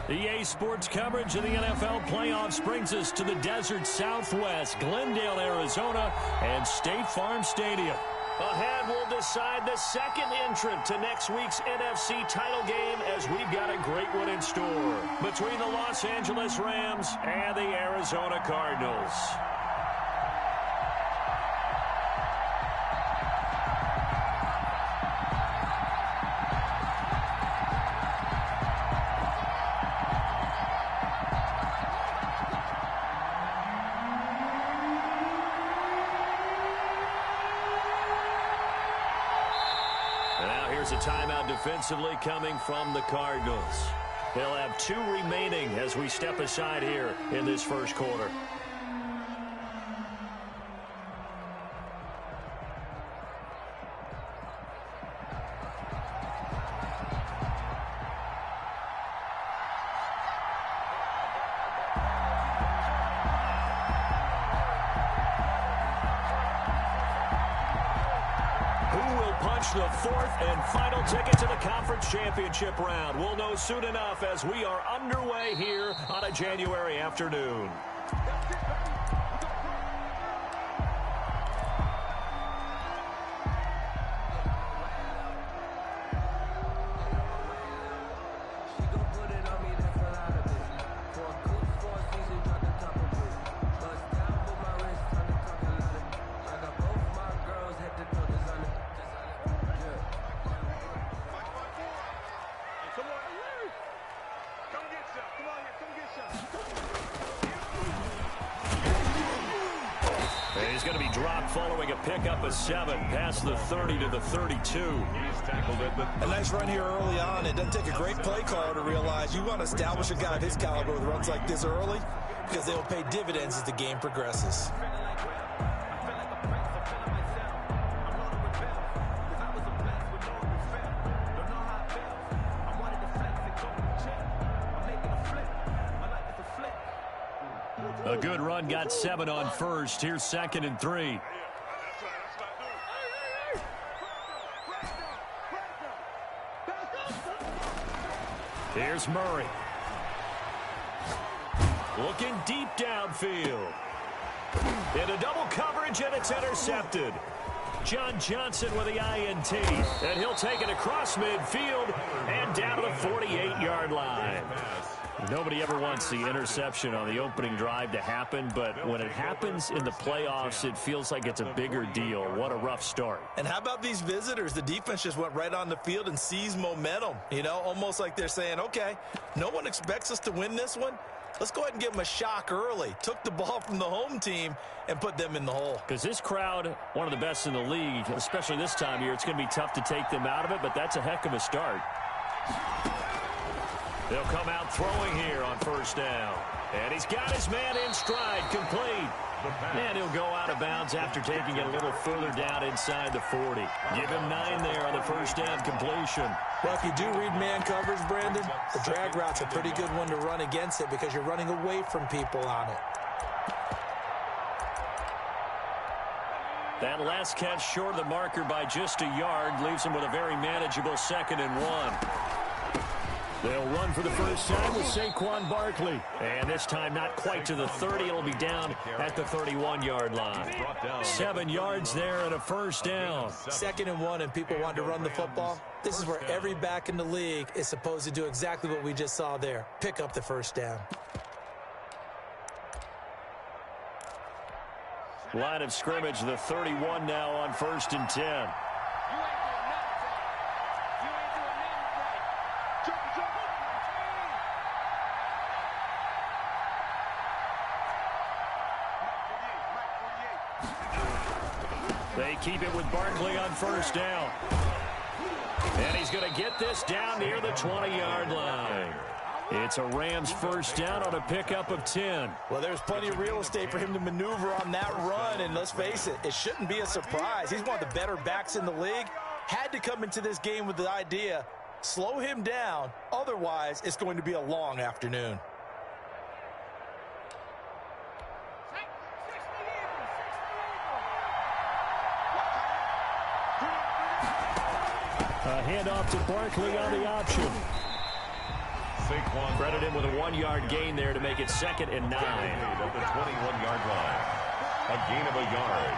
EA Sports coverage of the NFL playoffs brings us to the desert Southwest, Glendale, Arizona, and State Farm Stadium. Ahead, we'll decide the second entrant to next week's NFC title game as we've got a great one in store between the Los Angeles Rams and the Arizona Cardinals. A timeout defensively coming from the Cardinals. They'll have 2 remaining as we step aside here in this first quarter. The 4th and final ticket to the conference championship round. We'll know soon enough as we are underway here on a January afternoon. He's going to be dropped following a pickup of 7 past the 30 to the 32. He's tackled it. A nice run here early on. It doesn't take a great play caller to realize you want to establish a guy of his caliber with runs like this early because they will pay dividends as the game progresses. A good run, got 7 on first. Here's 2nd and 3. Here's Murray. Looking deep downfield. Into double coverage, and it's intercepted. John Johnson with the INT. And he'll take it across midfield and down to the 48-yard line. Nobody ever wants the interception on the opening drive to happen, but when it happens in the playoffs, it feels like it's a bigger deal. What a rough start. And how about these visitors? The defense just went right on the field and seized momentum. You know, almost like they're saying, okay, no one expects us to win this one. Let's go ahead and give them a shock early. Took the ball from the home team and put them in the hole. Because this crowd, one of the best in the league, especially this time of year, it's going to be tough to take them out of it, but that's a heck of a start. They'll come out throwing here on first down. And he's got his man in stride, complete. And he'll go out of bounds after taking it a little further down inside the 40. Give him 9 there on the first down completion. Well, if you do read man coverage, Brandon, the drag route's a pretty good one to run against it because you're running away from people on it. That last catch short of the marker by just a yard leaves him with a very manageable 2nd and 1. They'll run for the first time with Saquon Barkley. And this time not quite to the 30. It'll be down at the 31-yard line. 7 yards there and a first down. 2nd and 1 and people want to run the football. This is where every back in the league is supposed to do exactly what we just saw there. Pick up the first down. Line of scrimmage, the 31 now on 1st and 10. They keep it with Barkley on first down. And he's going to get this down near the 20-yard line. It's a Rams first down on a pickup of 10. Well, there's plenty of real estate for him to maneuver on that run, and let's face it, it shouldn't be a surprise. He's one of the better backs in the league. Had to come into this game with the idea, slow him down, otherwise it's going to be a long afternoon. A handoff to Barkley on the option. Credit him with a 1-yard gain there to make it 2nd and 9. At the 21-yard line. A gain of a yard.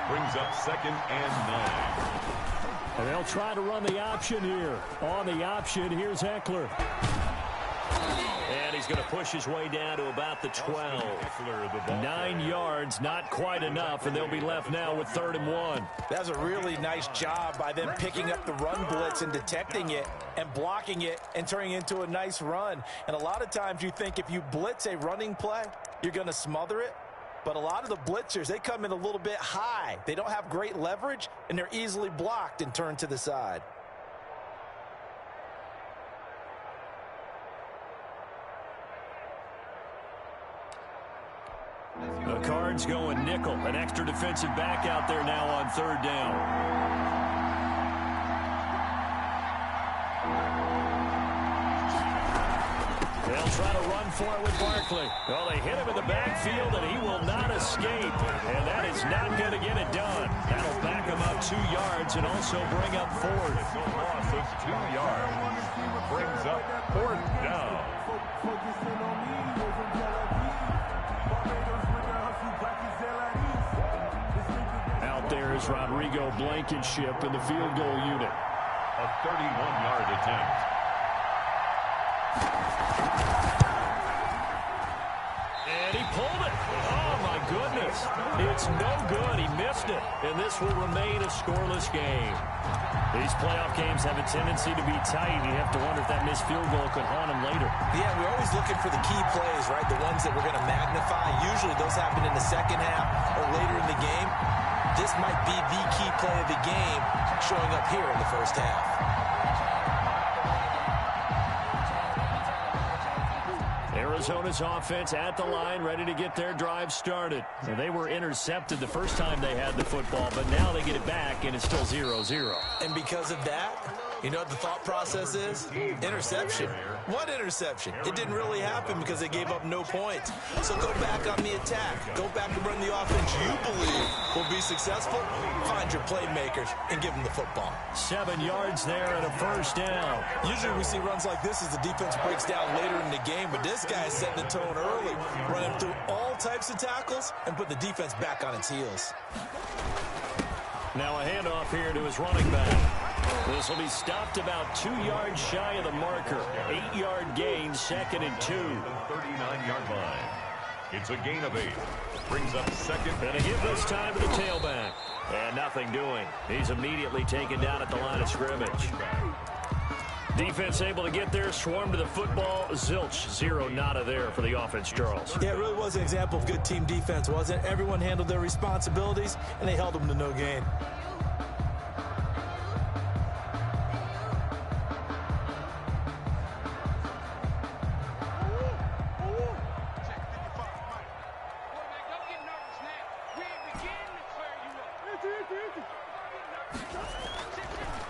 Brings up 2nd and 9. And they'll try to run the option here. On the option, here's Eckler. And he's going to push his way down to about the 12. 9 yards, not quite enough, and they'll be left now with 3rd and 1. That's a really nice job by them picking up the run blitz and detecting it and blocking it and turning it into a nice run. And a lot of times you think if you blitz a running play, you're going to smother it. But a lot of the blitzers, they come in a little bit high. They don't have great leverage, and they're easily blocked and turned to the side. The Cards going nickel. An extra defensive back out there now on 3rd down. They'll try to run for it with Barkley. Well, they hit him in the backfield, and he will not escape. And that is not going to get it done. That'll back him up 2 yards and also bring up 4th. Loss of 2 yards. Brings up 4th down. Out there is Rodrigo Blankenship in the field goal unit. A 31-yard attempt. And he pulled it. Oh, my goodness. It's no good. He missed it. And this will remain a scoreless game. These playoff games have a tendency to be tight. You have to wonder if that missed field goal could haunt him later. Yeah, we're always looking for the key plays, right? The ones that we're going to magnify. Usually those happen in the second half or later in the game. This might be the key play of the game showing up here in the first half. Arizona's offense at the line, ready to get their drive started. And they were intercepted the first time they had the football, but now they get it back, and it's still 0-0. And because of that, you know what the thought process is? Interception. What interception? It didn't really happen because they gave up no points. So go back on the attack. Go back and run the offense you believe will be successful. Find your playmakers and give them the football. 7 yards there and a 1st down. Usually we see runs like this as the defense breaks down later in the game, but this guy is setting the tone early, running through all types of tackles and put the defense back on its heels. Now a handoff here to his running back. This will be stopped about 2 yards shy of the marker. 8-yard gain, 2nd and 2. 39-yard line. It's a gain of 8. Brings up 2nd. And a give this time to the tailback. And nothing doing. He's immediately taken down at the line of scrimmage. Defense able to get there, swarm to the football. Zilch, 0 nada there for the offense, Charles. Yeah, it really was an example of good team defense, wasn't it? Everyone handled their responsibilities, and they held them to no gain.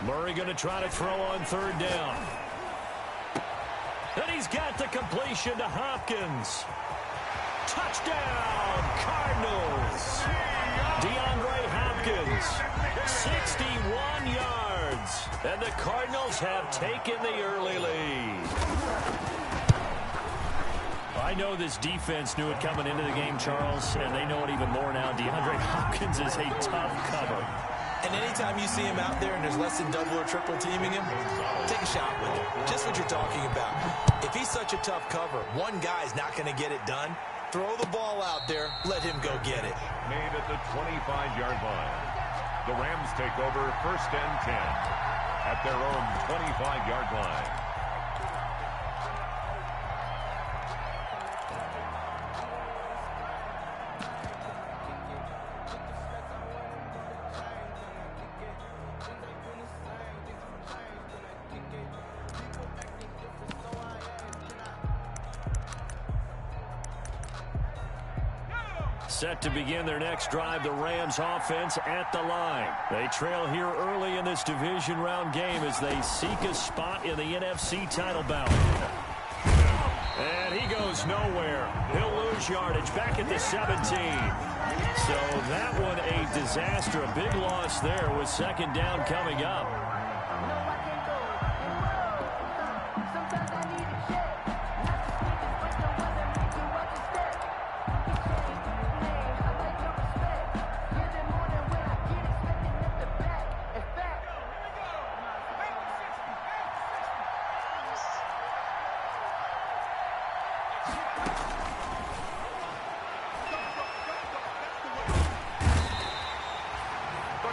Murray going to try to throw on 3rd down. And he's got the completion to Hopkins. Touchdown, Cardinals. DeAndre Hopkins, 61 yards. And the Cardinals have taken the early lead. I know this defense knew it coming into the game, Charles, and they know it even more now. DeAndre Hopkins is a tough cover. And anytime you see him out there and there's less than double or triple teaming him, take a shot with him. Just what you're talking about. If he's such a tough cover, one guy's not going to get it done. Throw the ball out there. Let him go get it. Made at the 25-yard line. The Rams take over 1st and 10 at their own 25-yard line. Set to begin their next drive, the Rams offense at the line. They trail here early in this division round game as they seek a spot in the NFC title bout. And he goes nowhere. He'll lose yardage back at the 17. So that one a disaster. A big loss there with 2nd down coming up.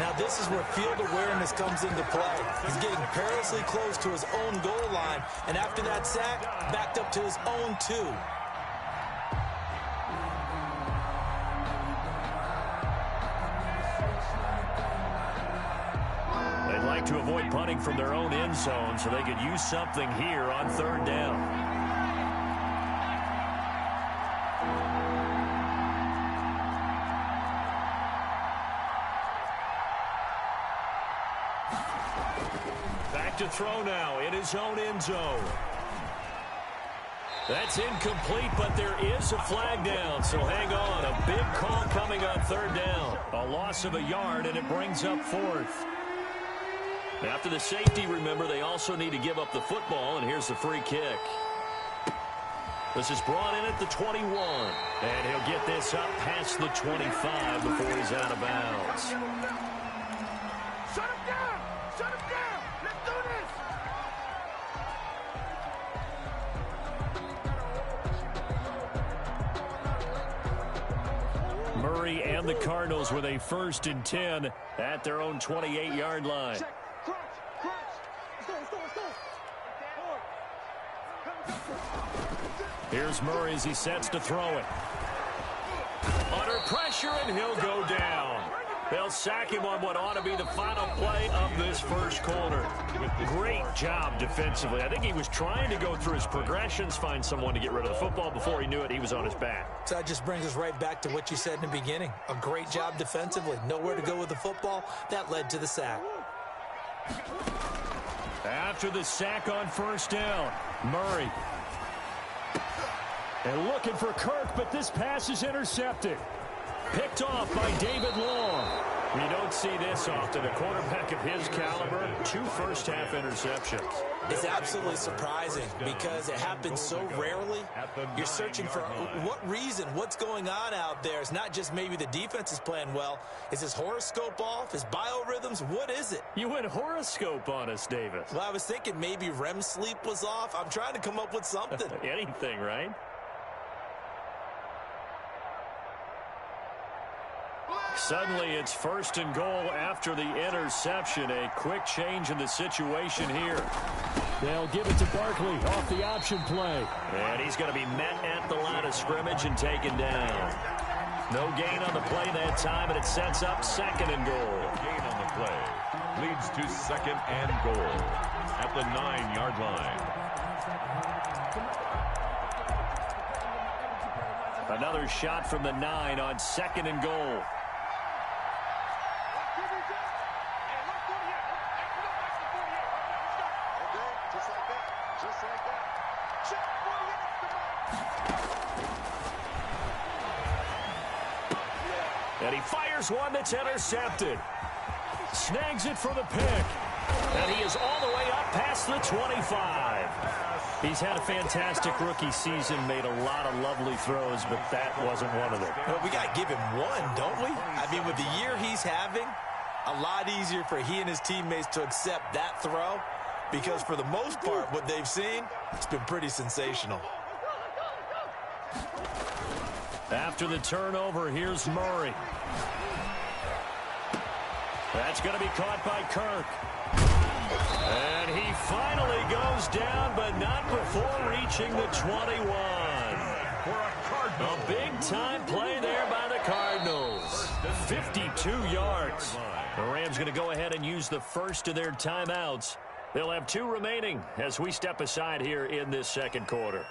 Now this is where field awareness comes into play. He's getting perilously close to his own goal line, and after that sack, backed up to his own 2. They'd like to avoid punting from their own end zone so they could use something here on 3rd down. Back to throw now in his own end zone. That's incomplete, but there is a flag down, so hang on. A big call coming on 3rd down. A loss of a yard, and it brings up 4th. After the safety, remember, they also need to give up the football, and here's the free kick. This is brought in at the 21, and he'll get this up past the 25 before he's out of bounds. Shut him down! Shut him down! Let's do this! Murray and the Cardinals with a 1st and 10 at their own 28-yard line. Check. Crunch! Let's go! Here's Murray as he sets to throw it. Under pressure, and he'll go down. They'll sack him on what ought to be the final play of this first quarter. Great job defensively. I think he was trying to go through his progressions, find someone to get rid of the football. Before he knew it, he was on his back. So that just brings us right back to what you said in the beginning. A great job defensively. Nowhere to go with the football. That led to the sack. After the sack on 1st down, Murray. And looking for Kirk, but this pass is intercepted. Picked off by David Long. You don't see this often. A quarterback of his caliber, 2 first-half interceptions. It's absolutely surprising because it happens so rarely. You're searching for what reason, what's going on out there. It's not just maybe the defense is playing well. Is his horoscope off? His biorhythms? What is it? You went horoscope on us, Davis. Well, I was thinking maybe REM sleep was off. I'm trying to come up with something. Anything, right? Suddenly, it's 1st and goal after the interception. A quick change in the situation here. They'll give it to Barkley off the option play. And he's going to be met at the line of scrimmage and taken down. No gain on the play that time, and it sets up 2nd and goal. Gain on the play leads to 2nd and goal at the 9-yard line. Another shot from the 9 on 2nd and goal. And he fires one that's intercepted. Snags it for the pick. And he is all the way up past the 25. He's had a fantastic rookie season, made a lot of lovely throws, but that wasn't one of them. Well, we got to give him one, don't we? I mean, with the year he's having, a lot easier for he and his teammates to accept that throw because for the most part, what they've seen, it's been pretty sensational. After the turnover, here's Murray. That's going to be caught by Kirk. And he finally goes down, but not before reaching the 21. A big-time play there by the Cardinals. 52 yards. The Rams going to go ahead and use the first of their timeouts. They'll have 2 remaining as we step aside here in this second quarter.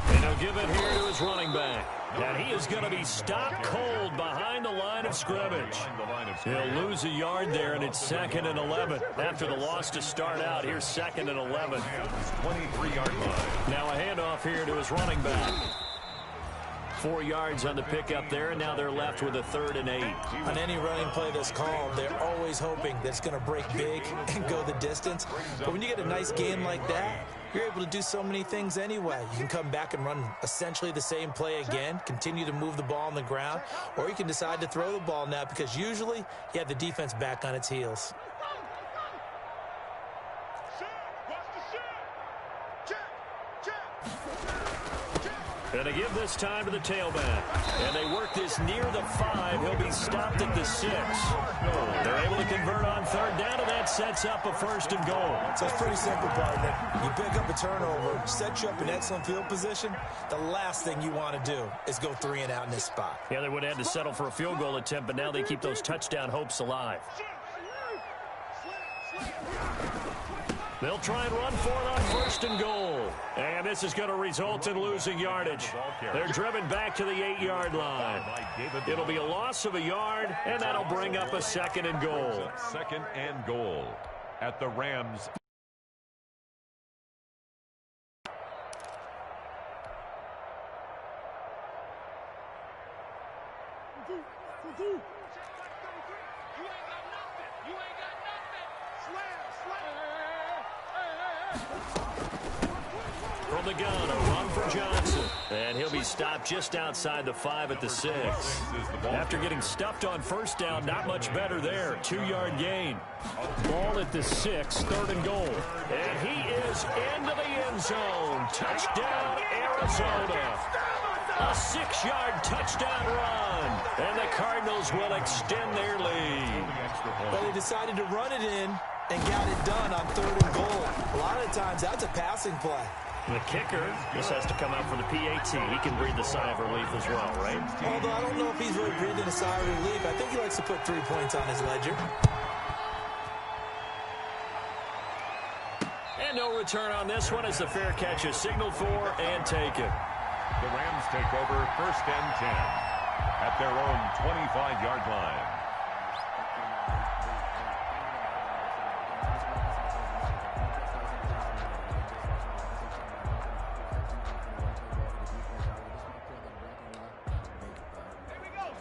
And he'll give it here to his running back. And he is going to be stopped cold behind the line of scrimmage. He'll lose a yard there, and it's 2nd and 11. After the loss to start out, here's 2nd and 11. 23-yard line. Now a handoff here to his running back. 4 yards on the pickup there, and now they're left with a 3rd and 8. On any running play that's called, they're always hoping that it's going to break big and go the distance. But when you get a nice game like that, you're able to do so many things anyway. You can come back and run essentially the same play again, continue to move the ball on the ground, or you can decide to throw the ball now because usually you have the defense back on its heels. And to give this time to the tailback. And they work this near the 5. He'll be stopped at the 6. They're able to convert on third down, and that sets up a 1st and goal. So it's pretty simple, partner. You pick up a turnover, set you up in excellent field position. The last thing you want to do is go 3 and out in this spot. Yeah, they would have had to settle for a field goal attempt, but now they keep those touchdown hopes alive. They'll try and run for it on 1st and goal. And this is going to result in losing yardage. They're driven back to the 8-yard line. It'll be a loss of a yard, and that'll bring up a 2nd and goal. 2nd and goal at the Rams. From the gun, a run for Johnson. And he'll be stopped just outside the 5 at the 6. After getting stuffed on 1st down, not much better there. 2-yard gain. Ball at the 6, 3rd and goal. And he is into the end zone. Touchdown, Arizona. A 6-yard touchdown run. And the Cardinals will extend their lead. But they decided to run it in and got it done on 3rd and goal. A lot of times, that's a passing play. The kicker just has to come out for the PAT. He can breathe a sigh of relief as well, right? Although I don't know if he's really breathing a sigh of relief. I think he likes to put 3 points on his ledger. And no return on this one as the fair catch is signaled for and taken. The Rams take over 1st and 10 at their own 25-yard line.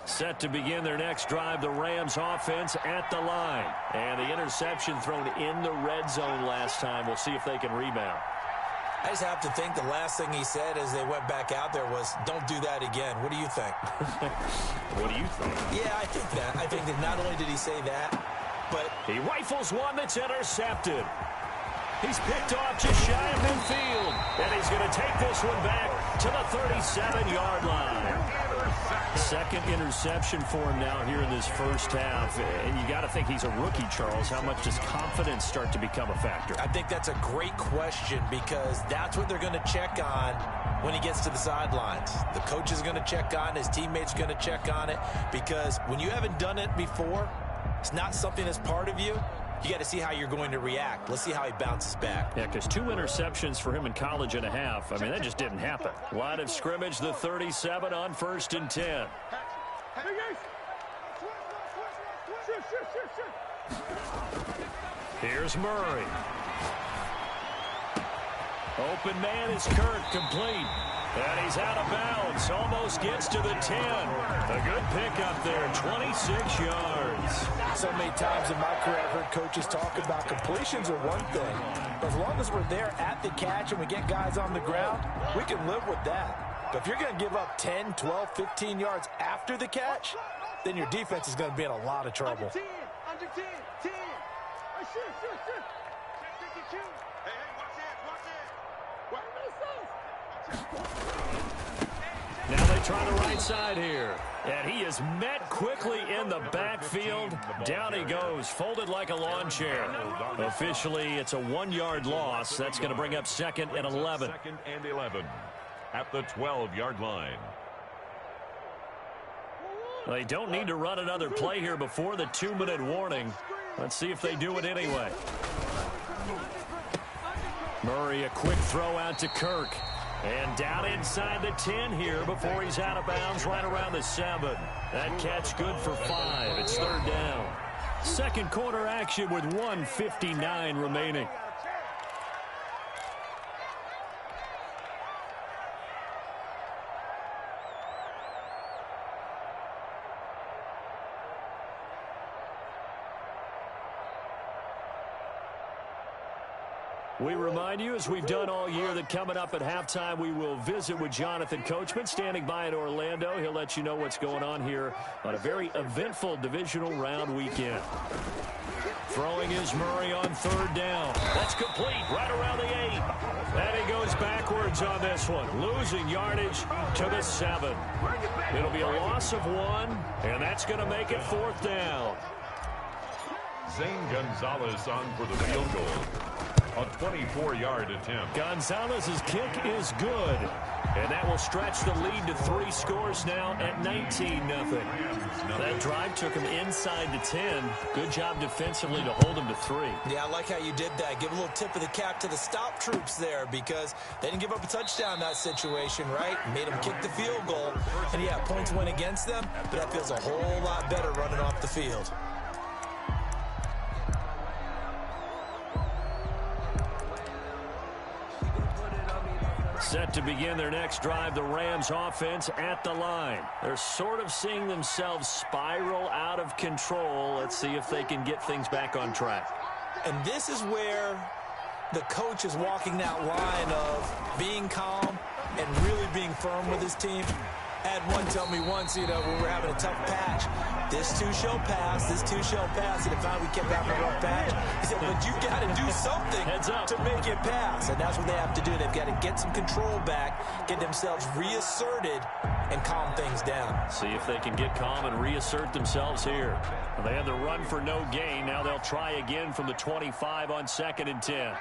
Set to begin their next drive, the Rams offense at the line. And the interception thrown in the red zone last time. We'll see if they can rebound. I just have to think the last thing he said as they went back out there was, don't do that again. What do you think? What do you think? Yeah, I think that. I think that not only did he say that, but he rifles one that's intercepted. He's picked off just shy of midfield. And he's going to take this one back to the 37-yard line. 2nd interception for him now here in this 1st half. And you got to think he's a rookie, Charles. How much does confidence start to become a factor? I think that's a great question because that's what they're going to check on when he gets to the sidelines. The coach is going to check on, his teammates are going to check on it, because when you haven't done it before, it's not something that's part of you. You got to see how you're going to react. Let's see how he bounces back. Yeah, because 2 interceptions for him in college and a half. I mean, that just didn't happen. Line of scrimmage, the 37 on 1st and 10. Here's Murray. Open man is Kirk, complete. And he's out of bounds. Almost gets to the 10. A good pickup there, 26 yards. So many times in my career, I've heard coaches talk about completions are one thing. But as long as we're there at the catch and we get guys on the ground, we can live with that. But if you're going to give up 10, 12, 15 yards after the catch, then your defense is going to be in a lot of trouble. Under 10, 10. Hey, shoot. Hey, watch that. Now they try the right side here. And he is met quickly in the backfield. Down he goes, folded like a lawn chair. Officially, it's a 1-yard loss. That's going to bring up 2nd and 11. 2nd and 11 at the 12-yard line. They don't need to run another play here before the 2-minute warning. Let's see if they do it anyway. Murray, a quick throw out to Kirk. And down inside the 10 here before he's out of bounds right around the 7. That catch good for 5. It's 3rd down. 2nd quarter action with 1:59 remaining. We remind you, as we've done all year, that coming up at halftime, we will visit with Jonathan Coachman, standing by in Orlando. He'll let you know what's going on here on a very eventful divisional round weekend. Throwing is Murray on third down. That's complete right around the 8. And he goes backwards on this one, losing yardage to the 7. It'll be a loss of 1, and that's going to make it 4th down. Zane Gonzalez on for the field goal. A 24-yard attempt. Gonzalez's kick is good. And that will stretch the lead to 3 scores now at 19-0. That drive took him inside the 10. Good job defensively to hold him to 3. Yeah, I like how you did that. Give a little tip of the cap to the stop troops there, because they didn't give up a touchdown in that situation, right? Made them kick the field goal. And yeah, points went against them, but that feels a whole lot better running off the field. Set to begin their next drive, the Rams offense at the line. They're sort of seeing themselves spiral out of control. Let's see if they can get things back on track. And this is where the coach is walking that line of being calm and really being firm with his team. I had one tell me once, when we're having a tough patch, this too shall pass, this too shall pass. And if we kept having a rough patch, he said, but you got to do something to make it pass. And that's what they have to do. They've got to get some control back, get themselves reasserted, and calm things down. See if they can get calm and reassert themselves here. They had the run for no gain. Now they'll try again from the 25 on 2nd and 10.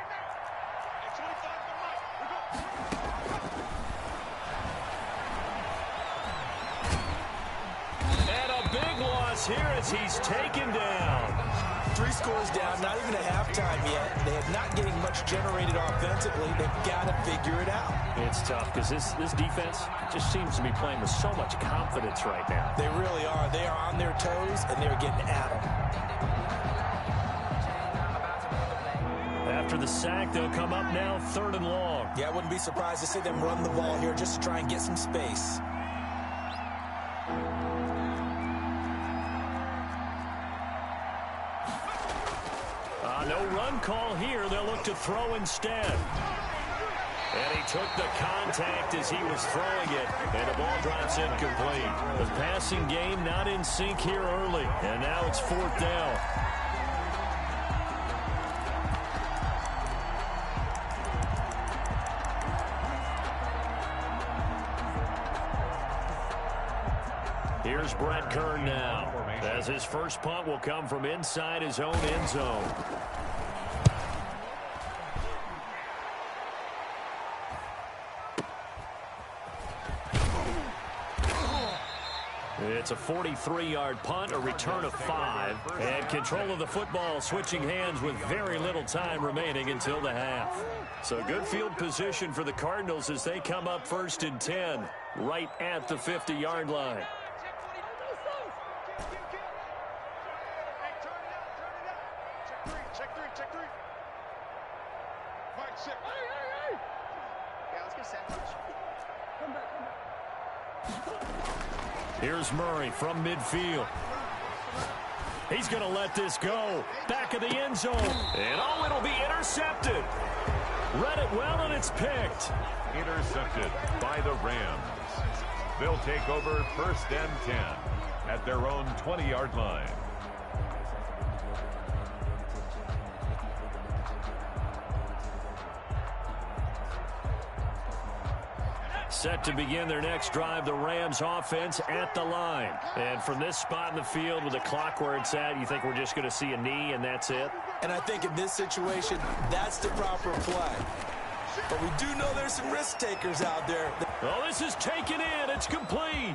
Here as he's taken down. 3 scores down, not even a halftime yet. They are not getting much generated offensively. They've got to figure it out. It's tough because this defense just seems to be playing with so much confidence right now. They really are. They are on their toes, and they're getting at them. After the sack, they'll come up now 3rd and long. Yeah, I wouldn't be surprised to see them run the ball here just to try and get some space. No run call here. They'll look to throw instead. And he took the contact as he was throwing it. And the ball drops incomplete. The passing game not in sync here early. And now it's 4th down. Here's Brett Kern now, as his first punt will come from inside his own end zone. It's a 43-yard punt, a return of 5, and control of the football switching hands with very little time remaining until the half. So good field position for the Cardinals as they come up 1st and 10, right at the 50-yard line. Here's Murray from midfield. He's going to let this go. Back of the end zone. And it'll be intercepted. Read it well, and it's picked. Intercepted by the Rams. They'll take over 1st and 10 at their own 20-yard line. Set to begin their next drive, the Rams offense at the line. And from this spot in the field with the clock where it's at, you think we're just going to see a knee and that's it? And I think in this situation, that's the proper play. But we do know there's some risk takers out there. Oh, this is taken in. It's complete.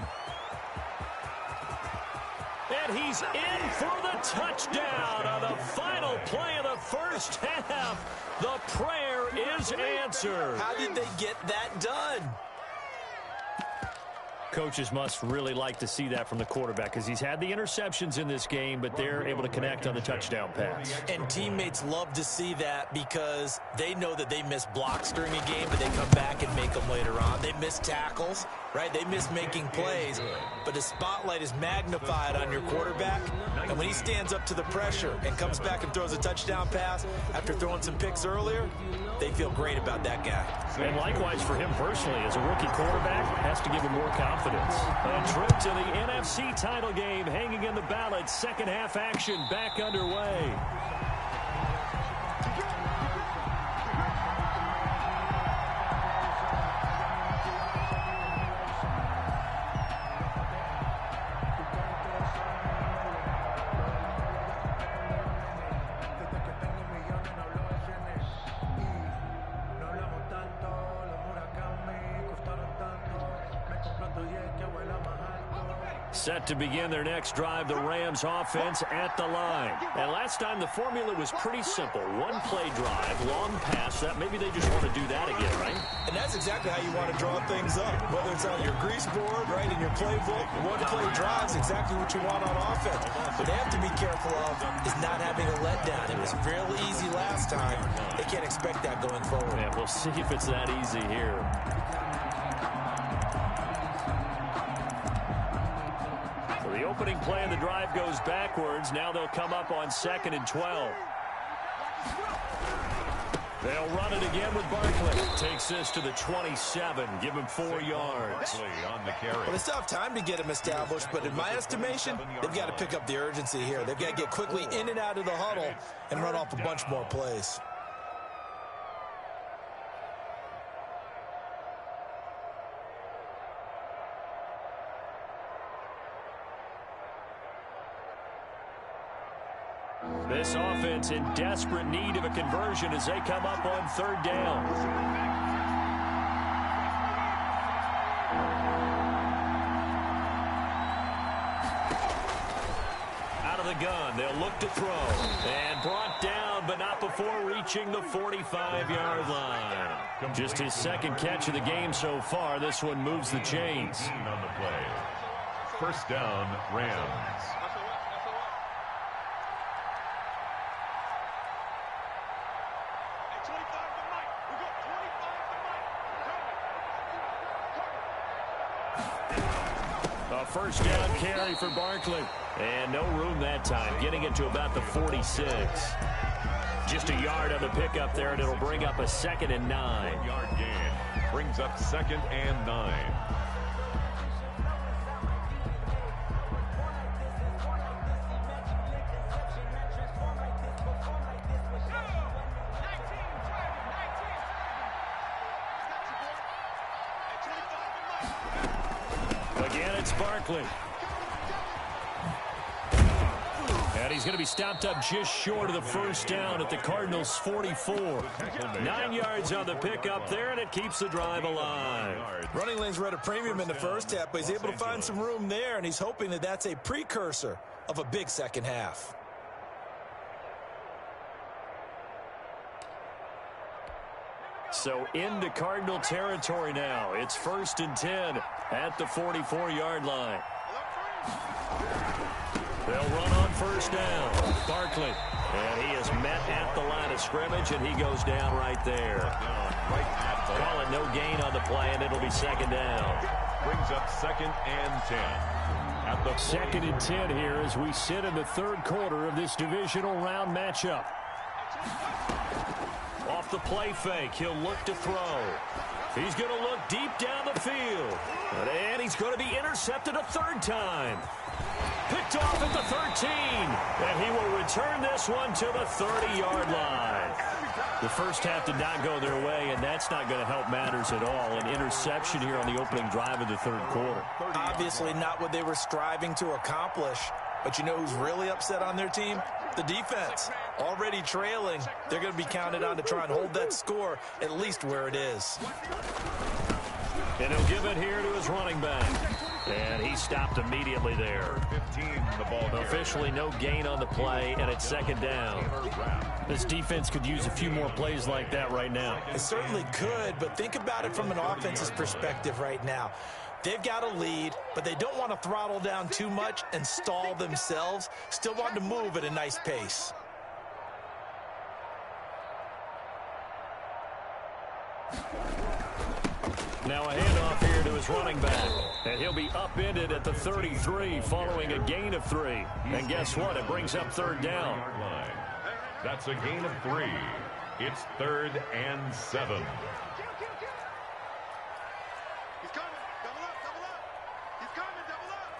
And he's in for the touchdown on the final play of the first half. The prayer is answered. How did they get that done? Coaches must really like to see that from the quarterback because he's had the interceptions in this game, but they're able to connect on the touchdown pass. And teammates love to see that because they know that they miss blocks during a game, but they come back and make them later on. They miss tackles. right? They miss making plays, but the spotlight is magnified on your quarterback. And when he stands up to the pressure and comes back and throws a touchdown pass after throwing some picks earlier, they feel great about that guy. And likewise for him personally, as a rookie quarterback, has to give him more confidence. A trip to the NFC title game hanging in the balance. Second half action back underway. Set to begin their next drive, the Rams offense at the line. And last time the formula was pretty simple. One play drive, long pass. That maybe they just want to do that again, right? And that's exactly how you want to draw things up. Whether it's on your grease board, right, in your playbook, one play drive is exactly what you want on offense. What they have to be careful of is not having a letdown. It was fairly easy last time. They can't expect that going forward. Yeah, we'll see if it's that easy here. The opening play of the drive goes backwards. Now they'll come up on 2nd and 12. They'll run it again with Barkley. Takes this to the 27. Give him 4 yards. Well, they still have time to get him established, but in my estimation, they've got to pick up the urgency here. They've got to get quickly in and out of the huddle and run off a bunch more plays. This offense in desperate need of a conversion as they come up on 3rd down. Out of the gun, they'll look to throw. And brought down, but not before reaching the 45-yard line. Just his 2nd catch of the game so far. This one moves the chains. On the play. 1st down, Rams. A 1st down carry for Barkley. And no room that time, getting it to about the 46. Just a yard on the pickup there, and it'll bring up a 2nd and 9. 1-yard gain. Brings up 2nd and 9. Again, it's Barkley. And he's going to be stopped up just short of the 1st down at the Cardinals' 44. 9 yards on the pickup there, and it keeps the drive alive. Running lanes were at a premium in the 1st half, but he's able to find some room there, and he's hoping that that's a precursor of a big 2nd half. So into Cardinal territory now. It's 1st and 10 at the 44-yard line. They'll run on 1st down. Barkley. And he is met at the line of scrimmage, and he goes down right there. Call it no gain on the play, and it'll be 2nd down. Brings up 2nd and 10. At the 2nd and 10 here as we sit in the 3rd quarter of this divisional round matchup. Off the play fake, he'll look to throw. He's going to look deep down the field. And he's going to be intercepted a 3rd time. Picked off at the 13. And he will return this one to the 30-yard line. The 1st half did not go their way, and that's not going to help matters at all. An interception here on the opening drive of the 3rd quarter. Obviously not what they were striving to accomplish. But you know who's really upset on their team? The defense. Already trailing. They're going to be counted on to try and hold that score at least where it is. And he'll give it here to his running back. And he stopped immediately there. 15, the ball officially no gain on the play, and it's 2nd down. This defense could use a few more plays like that right now. It certainly could, but think about it from an offense's perspective right now. They've got a lead, but they don't want to throttle down too much and stall themselves. Still want to move at a nice pace. Now a handoff here to his running back. And he'll be upended at the 33 following a gain of 3. And guess what? It brings up third down. That's a gain of 3. It's 3rd and 7. He's coming. Double up, double up. He's coming, double up.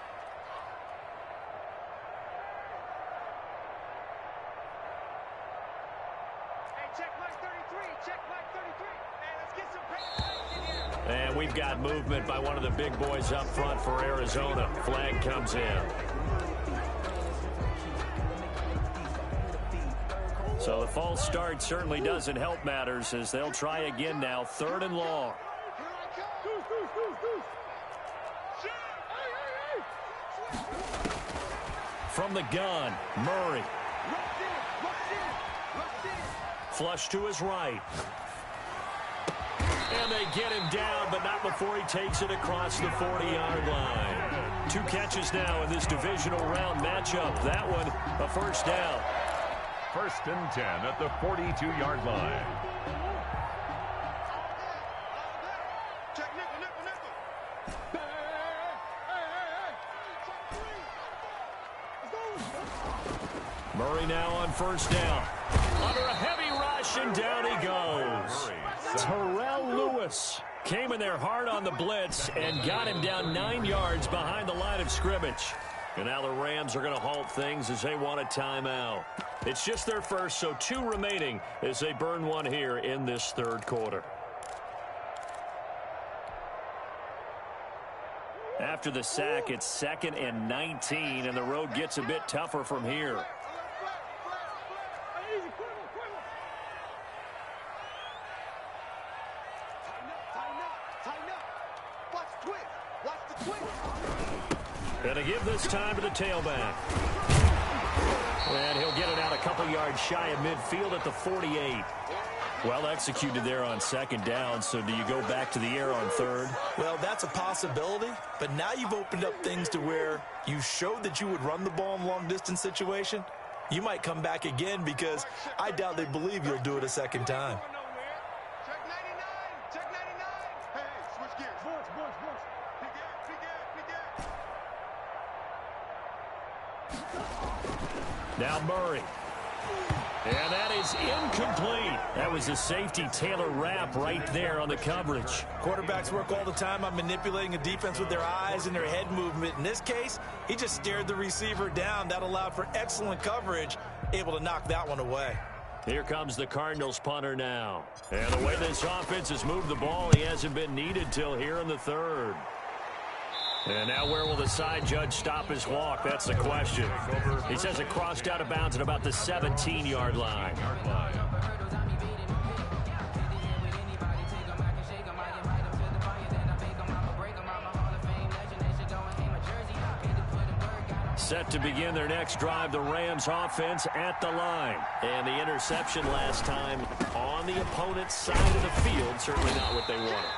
Hey, check mark 33. Check mark 33. Hey, let's get some pace in here. And we've got movement by one of the big boys up front for Arizona. Flag comes in. So the false start certainly doesn't help matters as they'll try again now. 3rd and long. From the gun, Murray. Flush to his right. And they get him down, but not before he takes it across the 40-yard line. 2 catches now in this divisional round matchup. That one, a first down. 1st and 10 at the 42-yard line. Check nickel, nickel, nickel. Murray now on first down. Under a heavy rush, and down he goes. Terrell Lewis came in there hard on the blitz and got him down 9 yards behind the line of scrimmage. And now the Rams are going to halt things as they want a timeout. It's just their first, so 2 remaining as they burn one here in this 3rd quarter. After the sack, it's 2nd and 19, and the road gets a bit tougher from here. And to give this time to the tailback. And he'll get it out a couple yards shy of midfield at the 48. Well executed there on 2nd down, so do you go back to the air on 3rd? Well, that's a possibility, but now you've opened up things to where you showed that you would run the ball in long-distance situation. You might come back again because I doubt they believe you'll do it a 2nd time. Check 99. Check 99. Hey, switch gears. Boys. Big Now Murray. And that is incomplete. That was a safety Taylor Rapp right there on the coverage. Quarterbacks work all the time on manipulating a defense with their eyes and their head movement. In this case, he just stared the receiver down. That allowed for excellent coverage, able to knock that one away. Here comes the Cardinals punter now. And the way this offense has moved the ball, he hasn't been needed till here in the 3rd. And now where will the side judge stop his walk? That's the question. He says it crossed out of bounds at about the 17-yard line. Set to begin their next drive, the Rams offense at the line. And the interception last time on the opponent's side of the field, certainly not what they wanted.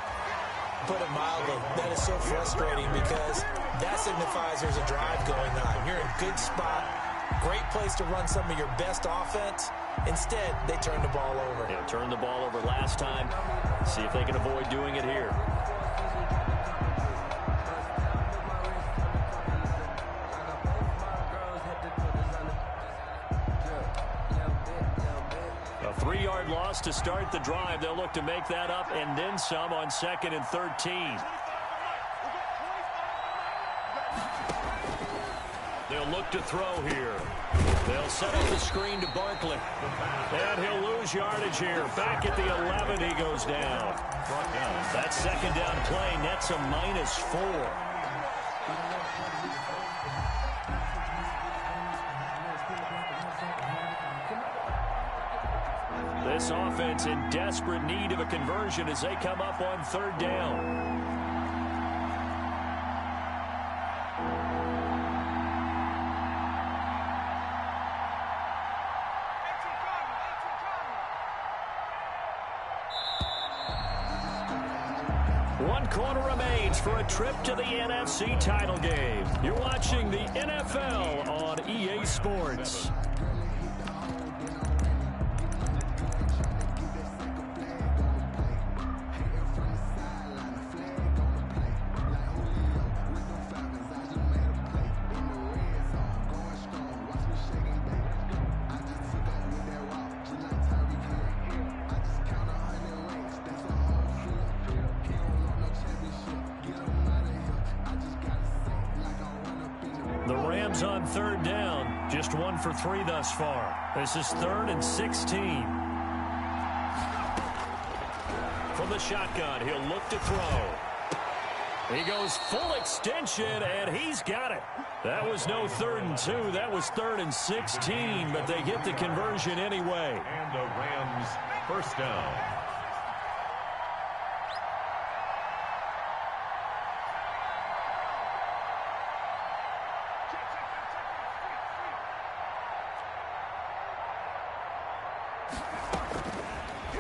Put it mildly, that is so frustrating because that signifies there's a drive going on. You're in a good spot, great place to run some of your best offense. Instead, they turn the ball over. Yeah, turned the ball over last time. See if they can avoid doing it here. A 3-yard loss to start the drive. They'll look to make that up and then some on 2nd and 13. They'll look to throw here. They'll set up the screen to Barkley. And he'll lose yardage here. Back at the 11, he goes down. That 2nd down play nets a -4. This offense in desperate need of a conversion as they come up on 3rd down. One quarter remains for a trip to the NFC title game. You're watching the NFL on EA Sports. Rams on third down. Just 1 for 3 thus far. This is 3rd and 16. From the shotgun, he'll look to throw. He goes full extension, and he's got it. That was no 3rd and 2. That was 3rd and 16, but they get the conversion anyway. And the Rams first down.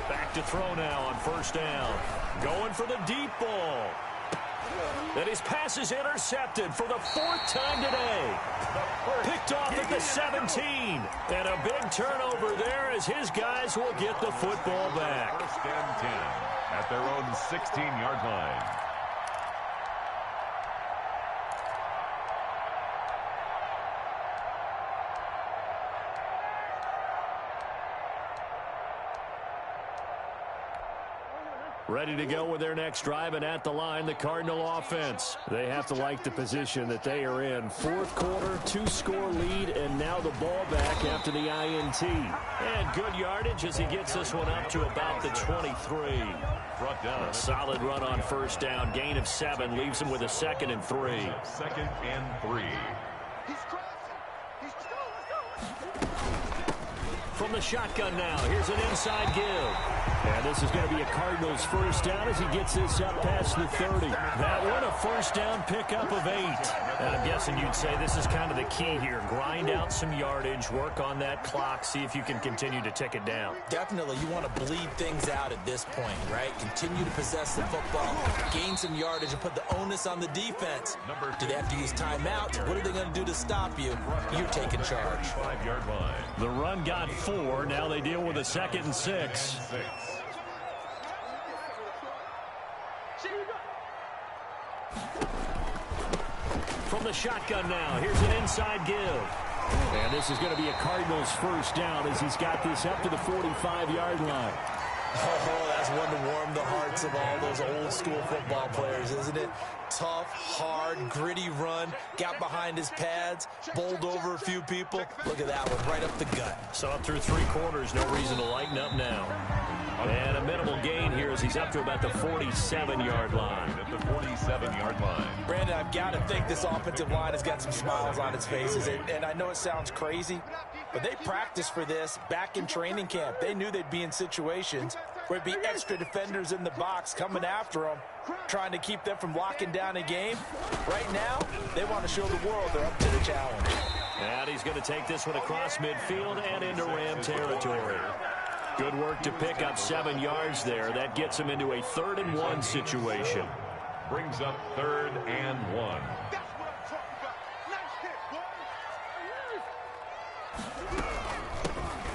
Back to throw now on first down. Going for the deep ball. And his pass is intercepted for the 4th time today. Picked off at the 17. And a big turnover there as his guys will get the football back. 1st and 10 at their own 16-yard line. Ready to go with their next drive, and at the line, the Cardinal offense. They have to like the position that they are in. 4th quarter, 2-score lead, and now the ball back after the INT. And good yardage as he gets this one up to about the 23. A solid run on first down. Gain of 7 leaves him with a 2nd and 3. 2nd and 3. From the shotgun now, here's an inside give. And this is going to be a Cardinals first down as he gets this up past the 30. That one, a first down pickup of 8. And I'm guessing you'd say this is kind of the key here. Grind out some yardage, work on that clock, see if you can continue to tick it down. Definitely, you want to bleed things out at this point, right? Continue to possess the football, gain some yardage, and put the onus on the defense. Do they have to use timeouts? What are they going to do to stop you? You're taking charge. 5-yard line. The run got 4. Now they deal with a 2nd and 6. From the shotgun now, here's an inside give. And this is going to be a Cardinals first down as he's got this up to the 45-yard line. Oh, that's one to warm the hearts of all those old-school football players, isn't it? Tough, hard, gritty run, got behind his pads, bowled over a few people. Look at that one, right up the gut. So through 3 quarters, no reason to lighten up now. And a minimal gain here as he's up to about the 47-yard line. At the 47-yard line. Brandon, I've got to think this offensive line has got some smiles on its faces. And I know it sounds crazy, but they practiced for this back in training camp. They knew they'd be in situations where it'd be extra defenders in the box coming after them, trying to keep them from locking down a game. Right now, they want to show the world they're up to the challenge. And he's going to take this one across midfield and into Ram territory. Good work to pick up 7 yards there. That gets him into a 3rd and 1 situation. Brings up 3rd and 1.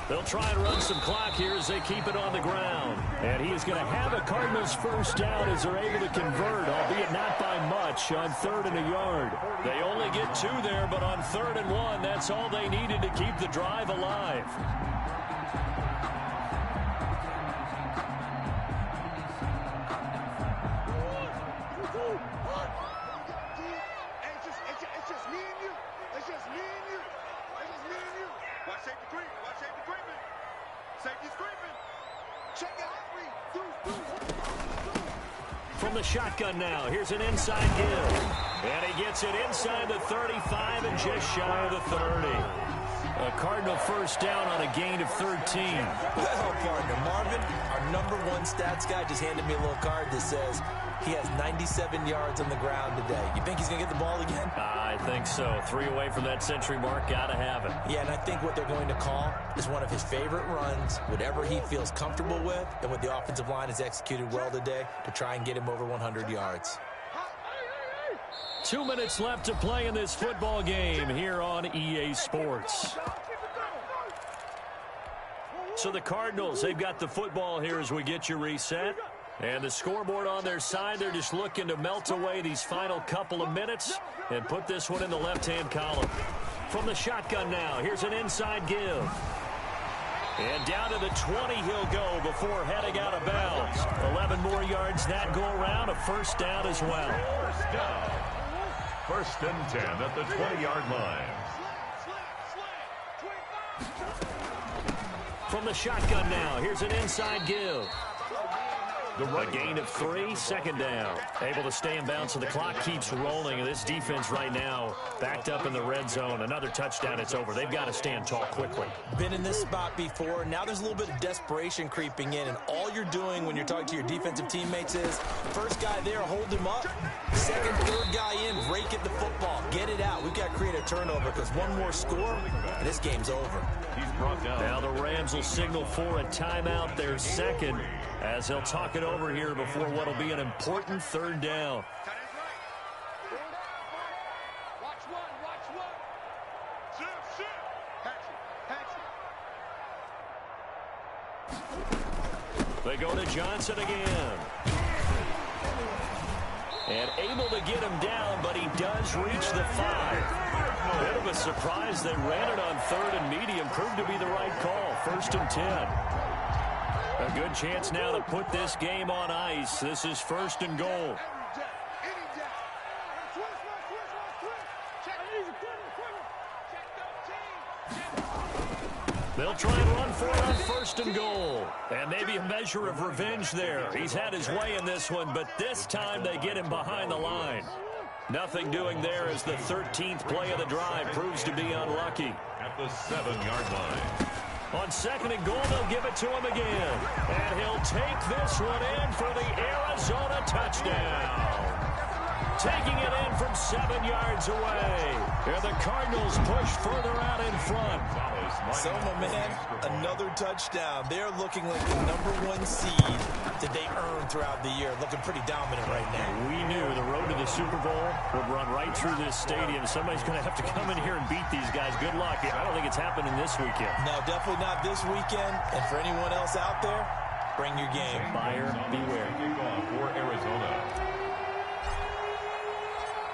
They'll try and run some clock here as they keep it on the ground. And he is going to have a Cardinals first down as they're able to convert, albeit not by much, on 3rd and a yard. They only get 2 there, but on 3rd and 1, that's all they needed to keep the drive alive. From the shotgun now, here's an inside give. And he gets it inside the 35 and just shy of the 30. A Cardinal first down on a gain of 13. Well, partner, Marvin, our #1 stats guy just handed me a little card that says he has 97 yards on the ground today. You think he's going to get the ball again? I think so. 3 away from that century mark. Got to have it. Yeah, and I think what they're going to call is one of his favorite runs, whatever he feels comfortable with, and what the offensive line has executed well today to try and get him over 100 yards. 2 minutes left to play in this football game here on EA Sports. So the Cardinals, they've got the football here as we get you reset. And the scoreboard on their side, they're just looking to melt away these final couple of minutes and put this one in the left-hand column. From the shotgun now, here's an inside give. And down to the 20 he'll go before heading out of bounds. 11 more yards that go around, a first down as well. First down. First and 10 at the 20-yard line. From the shotgun now, here's an inside give. A gain of 3, second down. Able to stay in bounds, so the clock keeps rolling. And this defense right now backed up in the red zone. Another touchdown, it's over. They've got to stand tall quickly. Been in this spot before. Now there's a little bit of desperation creeping in. And all you're doing when you're talking to your defensive teammates is, first guy there, hold him up. Second, third guy in, rake at the football. Get it out. We've got to create a turnover because one more score, and this game's over. He's brought down. Now the Rams will signal for a timeout, their second, as they'll talk it over here before what will be an important third down. Watch one. Patch it. They go to Johnson again. And able to get him down, but he does reach the 5. Bit of a surprise. They ran it on third and medium. Proved to be the right call. First and 10. A good chance now to put this game on ice. This is first and goal. They'll try and run for it on first and goal. And maybe a measure of revenge there. He's had his way in this one, but this time they get him behind the line. Nothing doing there as the 13th play of the drive proves to be unlucky. At the 7-yard line. On second and goal, they'll give it to him again. And he'll take this one in for the Arizona touchdown. Taking it in from 7 yards away. And the Cardinals push further out in front. So, my man, another touchdown. They're looking like the #1 seed that they earned throughout the year. Looking pretty dominant right now. We knew the road to the Super Bowl would run right through this stadium. Somebody's going to have to come in here and beat these guys. Good luck. I don't think it's happening this weekend. No, definitely not this weekend. And for anyone else out there, bring your game. Buyer beware. For Arizona.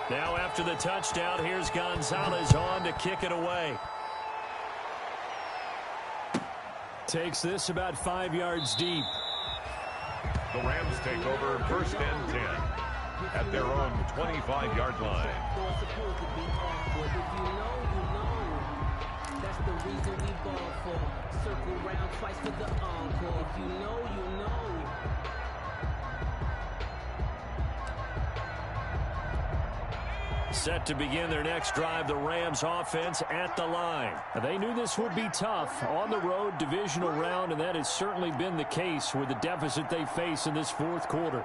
Now after the touchdown, here's Gonzalez on to kick it away. Takes this about 5 yards deep. The Rams take over first and 10 at their own 25-yard line. That's the reason we ball for. Circle round twice for the encore. If you know, you know. Set to begin their next drive, the Rams offense at the line. They knew this would be tough on the road, divisional round, and that has certainly been the case with the deficit they face in this fourth quarter.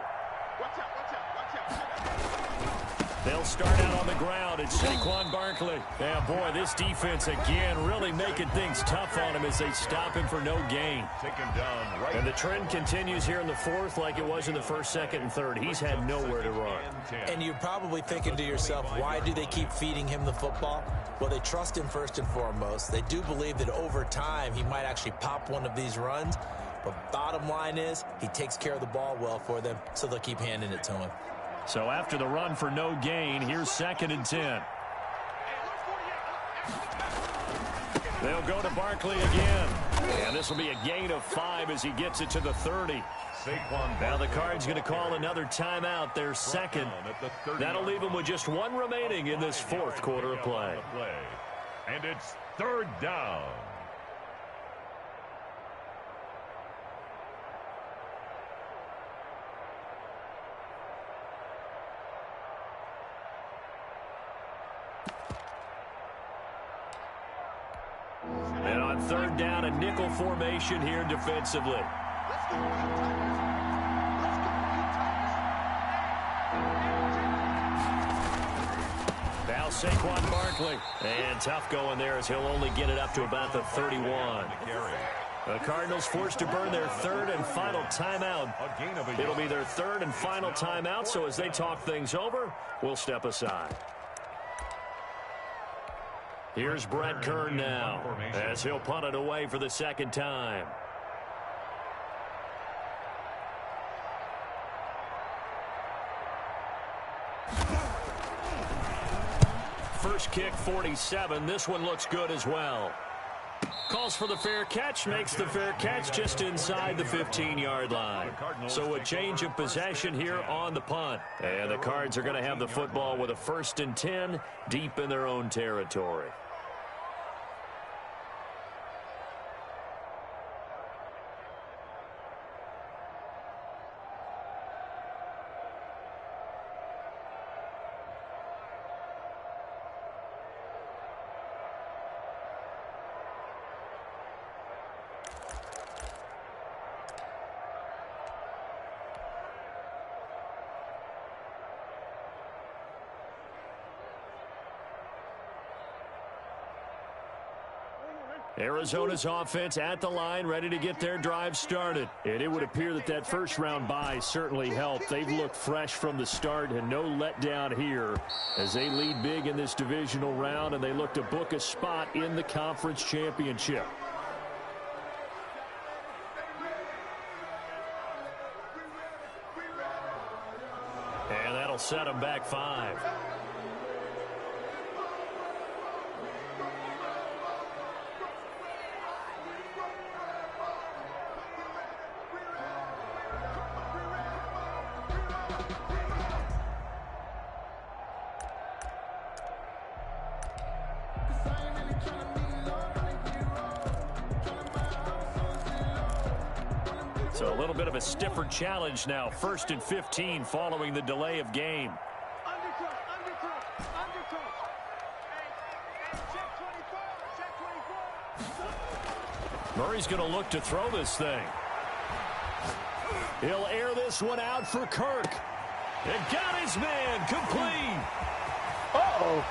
They'll start out on the ground. It's Saquon Barkley. Yeah, boy, this defense again really making things tough on him as they stop him for no gain. Take him down right. And the trend continues here in the fourth like it was in the first, second, and third. He's had nowhere to run. And you're probably thinking to yourself, why do they keep feeding him the football? Well, they trust him first and foremost. They do believe that over time he might actually pop one of these runs. But bottom line is he takes care of the ball well for them, so they'll keep handing it to him. So after the run for no gain, here's second and 10. They'll go to Barkley again. And this will be a gain of 5 as he gets it to the 30. Now the Cards going to call another timeout, their second. That'll leave them with just one remaining in this fourth quarter of play. And it's third down. And on third down, a nickel formation here defensively. Now Saquon Barkley. And tough going there as he'll only get it up to about the 31. The Cardinals forced to burn their third and final timeout. It'll be their third and final timeout, so as they talk things over, we'll step aside. Here's Brett Kern now as he'll punt it away for the second time. First kick, 47. This one looks good as well. Calls for the fair catch, makes the fair catch just inside the 15-yard line. So a change of possession here on the punt. And the Cards are going to have the football with a 1st and 10 deep in their own territory. Arizona's offense at the line, ready to get their drive started. And it would appear that that first-round bye certainly helped. They've looked fresh from the start and no letdown here as they lead big in this divisional round, and they look to book a spot in the conference championship. And that'll set them back 5. So a little bit of a stiffer challenge now. 1st and 15 following the delay of game. Undercut. Hey, check 24. Murray's going to look to throw this thing. He'll air this one out for Kirk. And got his man complete. Uh-oh.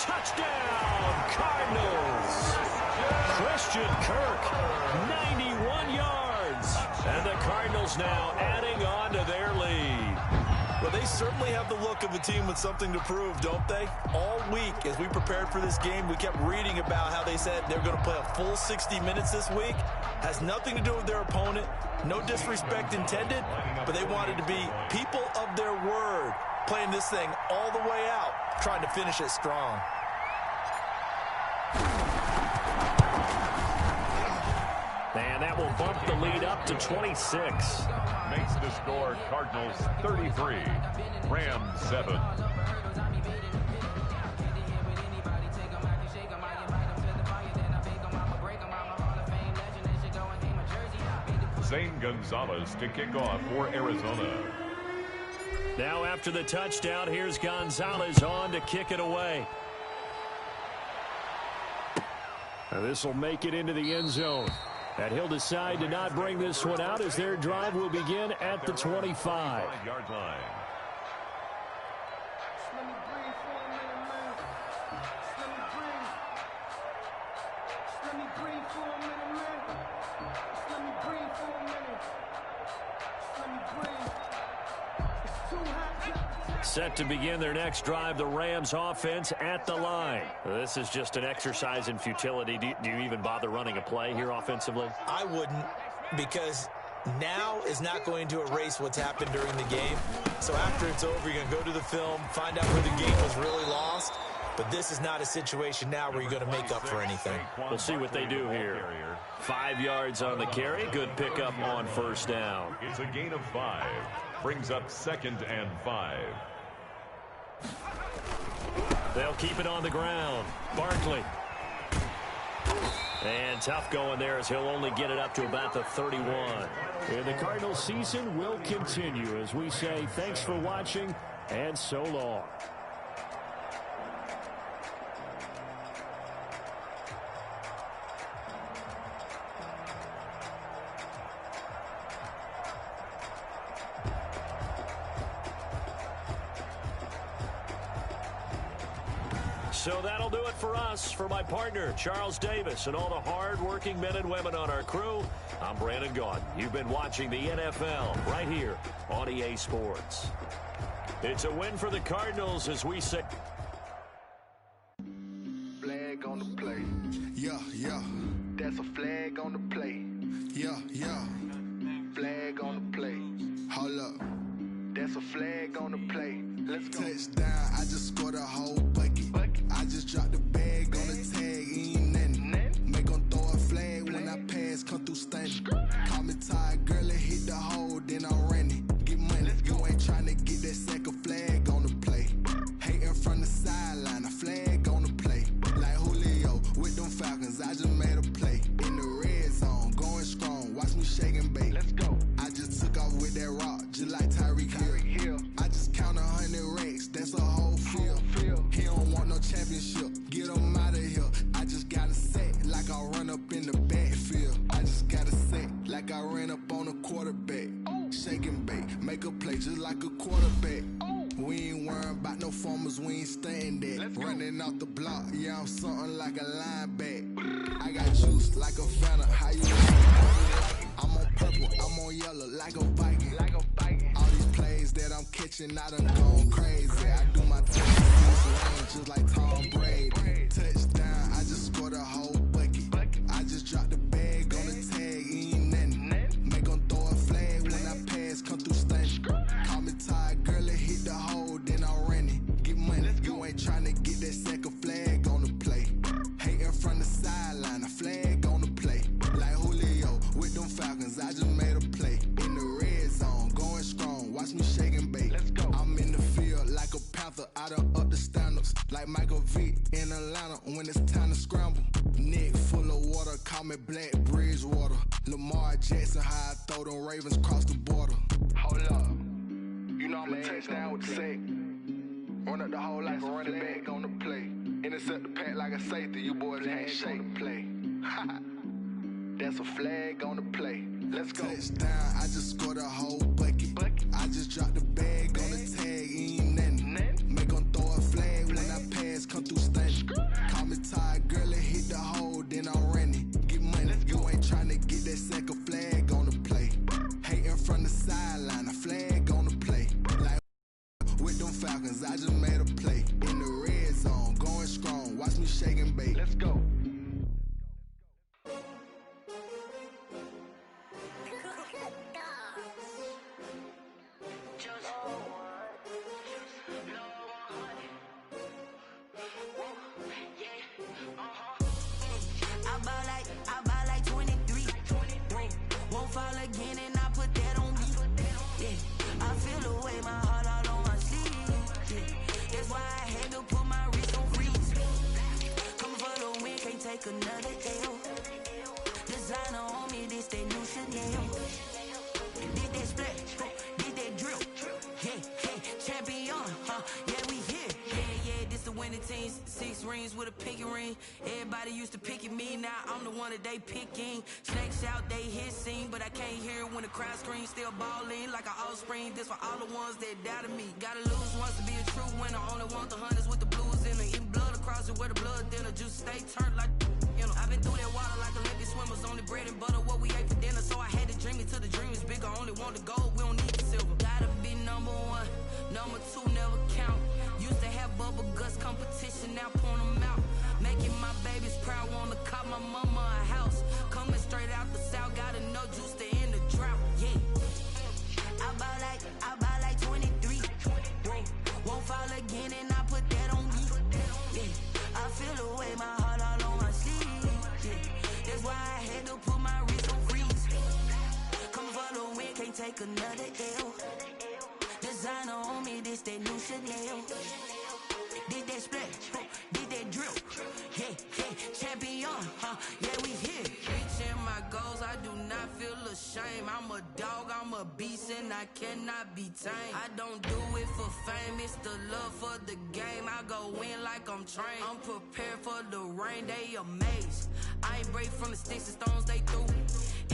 Touchdown, Cardinals. Christian Kirk, 91 yards. And the Cardinals now adding on to their lead. Well, they certainly have the look of a team with something to prove, don't they? All week, as we prepared for this game, we kept reading about how they said they're going to play a full 60 minutes this week. Has nothing to do with their opponent. No disrespect intended, but they wanted to be people of their word, playing this thing all the way out, trying to finish it strong. And that will bump the lead up to 26. Makes the score Cardinals 33, Rams 7. Zane Gonzalez to kick off for Arizona. Now after the touchdown, here's Gonzalez on to kick it away. This will make it into the end zone. And he'll decide to not bring this one out as their drive will begin at the 25-yard line. Let me breathe for a minute, man. Let me breathe. Let me breathe for a minute, man. Let me breathe for a minute. Let me breathe. It's too hot. Set to begin their next drive, the Rams offense at the line. This is just an exercise in futility. Do you even bother running a play here offensively? I wouldn't, because now is not going to erase what's happened during the game. So after it's over, you're going to go to the film, find out where the game was really lost. But this is not a situation now where you're going to make up for anything. We'll see what they do here. 5 yards on the carry. Good pickup on first down. It's a gain of 5. Brings up 2nd and 5. They'll keep it on the ground. Barkley. And tough going there as he'll only get it up to about the 31. And the Cardinals season will continue as we say thanks for watching and so long. So that'll do it for us. For my partner, Charles Davis, and all the hard-working men and women on our crew, I'm Brandon Gaudin. You've been watching the NFL right here on EA Sports. It's a win for the Cardinals as we say. Flag on the play. Yeah, yeah. That's a flag on the play. Yeah, yeah. Flag on the play. Hold up. That's a flag on the play. Let's go. Touchdown, I just scored a whole bucket. I just dropped the bag on the tag, ain't nothing. Make 'em throw a up on a quarterback. Shake and bake, make a play just like a quarterback. We ain't worrying about no formers, we ain't staying there. Running off the block, yeah, I'm something like a linebacker. I got juice like a Fanta, how you like it? I'm on purple, I'm on yellow like a Viking. All these plays that I'm catching, I done gone crazy. I do my thing in this range just like Tom Brady. Touchdown, I just scored a whole bucket. I just dropped the bag on the tag, ain't nothing. Make 'em throw a flag when I pass, come through stunning. Call me tired, girl, it hit the hole, then I ran it. Get money, you ain't tryna get that second flag on the play. Hating from the sideline, a flag on the play. Like Julio with them Falcons, I just made a play. In the red zone, going strong, watch me shake and bake. I'm in the field like a panther, I done up the standards. Like Michael Vick in Atlanta when it's time to scramble. Neck full of water, call me Black Bridgewater. Lamar Jackson, how I throw them Ravens cross the border. Hold up. You know I'm a touchdown with the sack. Run up the hole like a running back on the play. Intercept the pack like a safety. You boys ain't shake the play. That's a flag on the play. Let's go. Touchdown, I just scored a whole bucket. I just dropped the bag on the tag, ain't nothing. Make 'em throw a flag when I pass, come through stunning. Call me tired, girl, it hit the hole, then I ran it. Get money, you ain't tryna get that second flag on the play. Hating from the sideline, a flag on the play. Like with them Falcons, I just made a play. In the red zone, going strong, watch me shake and bake. Let's go. I buy like 23. Won't fall again and I put that on me. Yeah, I feel the way, my heart all on my sleeve. Yeah, that's why I had to put my wrist on freeze. Coming for the win, can't take another L. Designer on me, this that new Chanel. Did that splash, did that drill. Yeah, champion, yeah, we here. Yeah, this the winning team. 6 rings with a pinky ring. Everybody used to picking me, now I'm the one that they picking. Snakes out, they hissing, but I can't hear when the crowd screams. Still balling like an offspring. This for all the ones that doubted me. Gotta lose once to be a true winner. Only want the hunters with the blues in it. Eating blood across it where the blood dinner. Juice stay turned like, you know. I've been through that water like Olympic swimmers. Only bread and butter, what we ate for dinner. So I had to dream it till the dream is bigger. Only want the gold, we don't need the silver. Gotta be number 1, number 2 never count. Used to have bubble guts competition, now point them out. Making my babies proud, wanna cop my mama a house. Coming straight out the south, gotta know juice to end the drought. Yeah, I buy like 23. Won't fall again and I put that on me. Yeah, I feel the way, my heart all on my sleeve. Yeah, that's why I had to put my wrist on freeze. Coming for the win, can't take another L. Designer on me, this that new Chanel. Did that splash, did that drill. Yeah, champion, yeah, we here. Reaching my goals, I do not feel ashamed. I'm a dog, I'm a beast, and I cannot be tamed. I don't do it for fame, it's the love for the game. I go in like I'm trained. I'm prepared for the rain, they amazed. I ain't break from the sticks and stones they threw.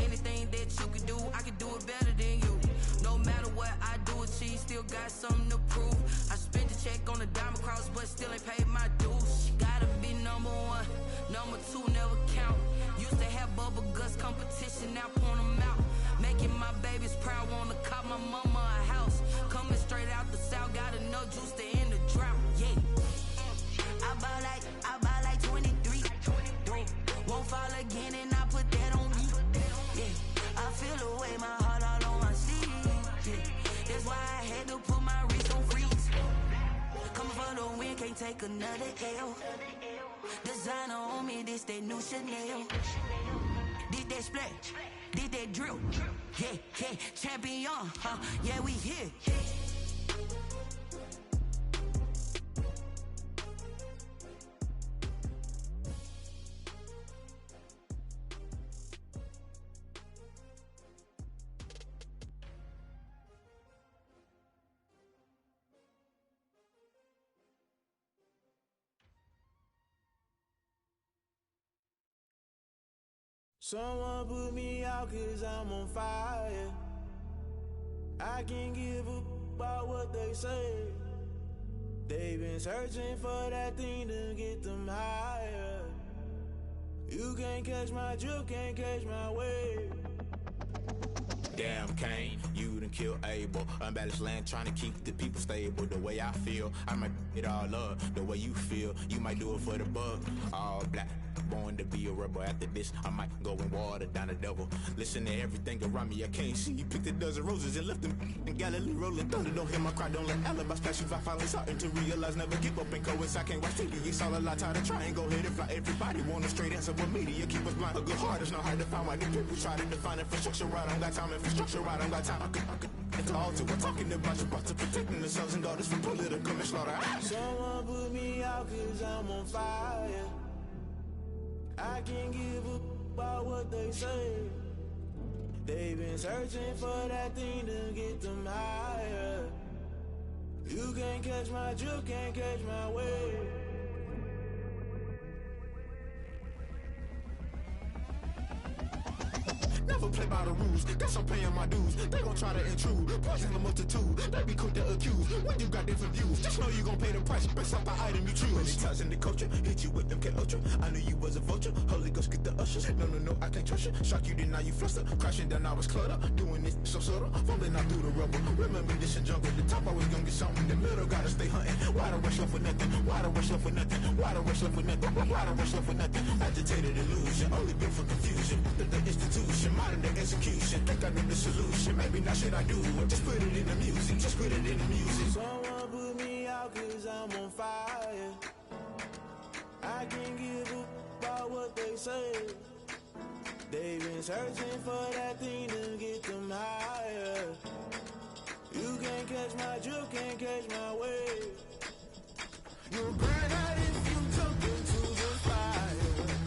Anything that you can do, I can do it better than you. No matter what I do, achieve, still got something to prove. I spent the check on the diamond cross, but still ain't paid my dues. Gotta be number 1, number 2 never count. Used to have bubble guts competition, now point them out. Making my babies proud, wanna cop my mama a house. Coming straight out the south, gotta know juice to end the drought. Yeah, I buy like 23. Won't fall again and I put that on me. Yeah, I feel the way, my heart all on my sleeve. Yeah, that's why I had to put my wrist on freeze. Coming for the win, can't take another L. Designer on me, this that new Chanel. Did that splash, did that drill. Yeah, champion, yeah, we here. Someone put me out 'cause I'm on fire. I can't give a about what they say. They've been searching for that thing to get them higher. You can't catch my drift, can't catch my wave. Damn, Kane, you done killed Abel. Unbalanced land, trying to keep the people stable. The way I feel, I might it all up. The way you feel, you might do it for the bug. All black, born to be a rebel. After this, I might go and water down the devil. Listen to everything around me, I can't see. Picked a dozen roses and left them in Galilee rolling thunder. Don't hear my cry, don't let alibis pass you. I finally starting to realize, never give up and coincide. I can't watch TV, it's all a lot. Time to try and go ahead and fly. Everybody want a straight answer, but media keep us blind. A good heart is not hard to find. Why the people try to define infrastructure right? I don't got time. Infrastructure right, I don't got time. I could it's all to. We're talking about your to protecting the sons and daughters from political manslaughter. Someone put me out 'cause I'm on fire. I can't give a about what they say. They've been searching for that thing to get them higher. You can't catch my drift, can't catch my wave. Never play by the rules, guess I'm paying my dues. They gon' try to intrude, poison the multitude. They be quick to accuse, when you got different views. Just know you gon' pay the price, based off the item you choose. Many times in the culture, hit you with MK Ultra. I knew you was a vulture, Holy Ghost get the ushers. No, I can't trust you. Shock you, then now you fluster. Crashing down, I was cluttered. Doing this so subtle, fumbling out through the rubble. Remember this in jungle, the top always gonna get something. The middle gotta stay hunting. Why the rush left with nothing? Why the rush left with nothing? Why the rush left with nothing? Why the rush left with nothing? Agitated illusion, only built for confusion. The institution, modern day execution. Think I know the solution. Maybe not shit I do. Just put it in the music. Just put it in the music. Someone put me out 'cause I'm on fire. I can't give a about what they say. They've been searching for that thing to get them higher. You can't catch my drift, can't catch my wave. You're